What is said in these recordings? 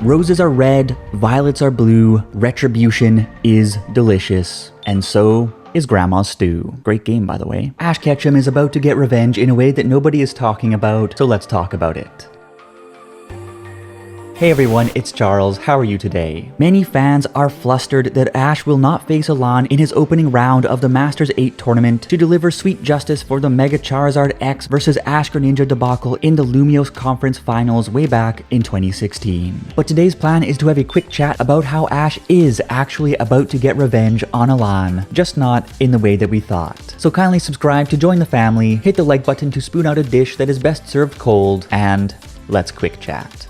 Roses are red, violets are blue, retribution is delicious, and so is Grandma's Stew. Great game, by the way. Ash Ketchum is about to get revenge in a way that nobody is talking about, so let's talk about it. Hey everyone, it's Charles. How are you today? Many fans are flustered that Ash will not face Alan in his opening round of the Masters 8 tournament to deliver sweet justice for the Mega Charizard X versus ash-greninja debacle in the Lumiose Conference Finals way back in 2016. But today's plan is to have a quick chat about how Ash is actually about to get revenge on Alan, just not in the way that we thought. So kindly subscribe to join the family, hit the like button to spoon out a dish that is best served cold, and let's quick chat.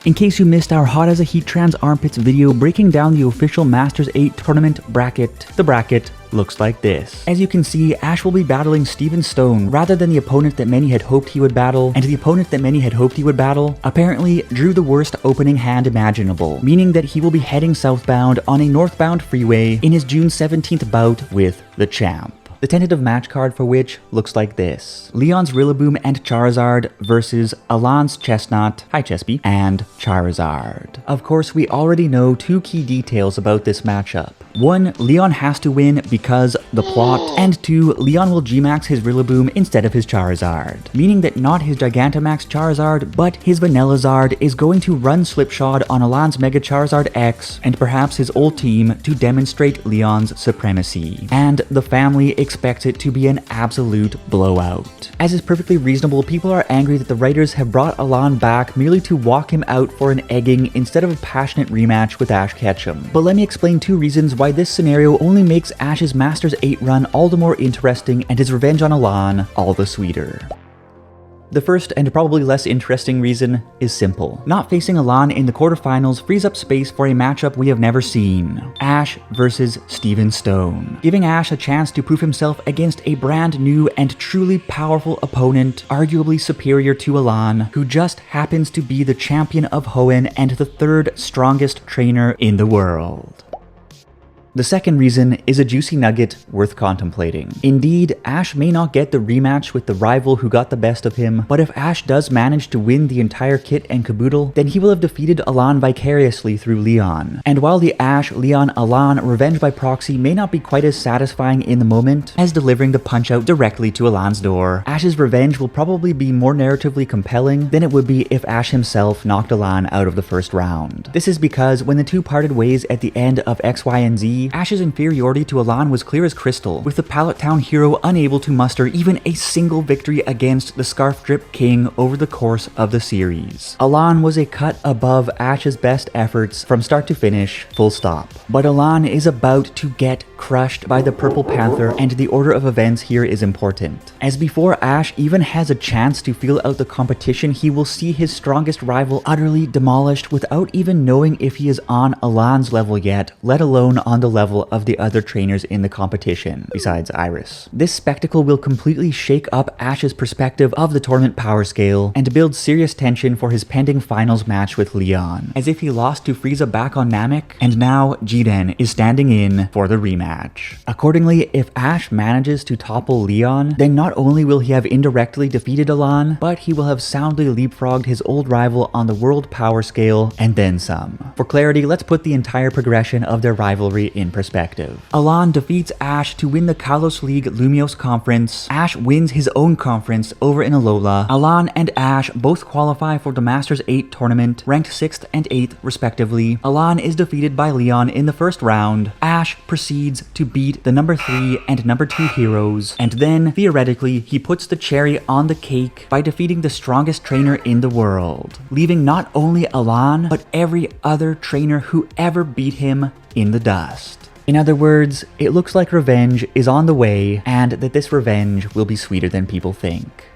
In case you missed our Hot as a Heat Trans Armpits video breaking down the official Masters 8 tournament bracket, the bracket looks like this. As you can see, Ash will be battling Steven Stone rather than the opponent that many had hoped he would battle, and the opponent that many had hoped he would battle apparently drew the worst opening hand imaginable, meaning that he will be heading southbound on a northbound freeway in his June 17th bout with the champ. The tentative match card for which looks like this. Leon's Rillaboom and Charizard versus Alan's Chestnut, hi Chespy, and Charizard. Of course, we already know two key details about this matchup. One, Leon has to win because the plot, and two, Leon will G-Max his Rillaboom instead of his Charizard, meaning that not his Gigantamax Charizard, but his Vanillazard is going to run Slipshod on Alan's Mega Charizard X and perhaps his old team to demonstrate Leon's supremacy. And the family expects it to be an absolute blowout. As is perfectly reasonable, people are angry that the writers have brought Alan back merely to walk him out for an egging instead of a passionate rematch with Ash Ketchum. But let me explain two reasons why this scenario only makes Ash's Masters 8 run all the more interesting and his revenge on Alan all the sweeter. The first and probably less interesting reason is simple. Not facing Alan in the quarterfinals frees up space for a matchup we have never seen. Ash versus Steven Stone. Giving Ash a chance to prove himself against a brand new and truly powerful opponent, arguably superior to Alan, who just happens to be the champion of Hoenn and the third strongest trainer in the world. The second reason is a juicy nugget worth contemplating. Indeed, Ash may not get the rematch with the rival who got the best of him, but if Ash does manage to win the entire kit and caboodle, then he will have defeated Alan vicariously through Leon. And while the Ash, Leon, Alan revenge by proxy may not be quite as satisfying in the moment as delivering the punch-out directly to Alan's door, Ash's revenge will probably be more narratively compelling than it would be if Ash himself knocked Alan out of the first round. This is because when the two parted ways at the end of X, Y, and Z, Ash's inferiority to Alan was clear as crystal, with the Pallet Town hero unable to muster even a single victory against the Scarf Drip King over the course of the series. Alan was a cut above Ash's best efforts from start to finish, full stop. But Alan is about to get crushed by the Purple Panther, and the order of events here is important. As before Ash even has a chance to feel out the competition, he will see his strongest rival utterly demolished without even knowing if he is on Alan's level yet, let alone on the level of the other trainers in the competition, besides Iris. This spectacle will completely shake up Ash's perspective of the tournament power scale and build serious tension for his pending finals match with Leon, as if he lost to Frieza back on Namek, and now Jiden is standing in for the rematch. Accordingly, if Ash manages to topple Leon, then not only will he have indirectly defeated Alan, but he will have soundly leapfrogged his old rival on the world power scale, and then some. For clarity, let's put the entire progression of their rivalry in perspective. Alan defeats Ash to win the Kalos League Lumiose Conference. Ash wins his own conference over in Alola. Alan and Ash both qualify for the Masters 8 tournament, ranked 6th and 8th respectively. Alan is defeated by Leon in the first round. Ash proceeds to beat the number 3 and number 2 heroes, and then, theoretically, he puts the cherry on the cake by defeating the strongest trainer in the world, leaving not only Alan, but every other trainer who ever beat him in the dust. In other words, it looks like revenge is on the way, and that this revenge will be sweeter than people think.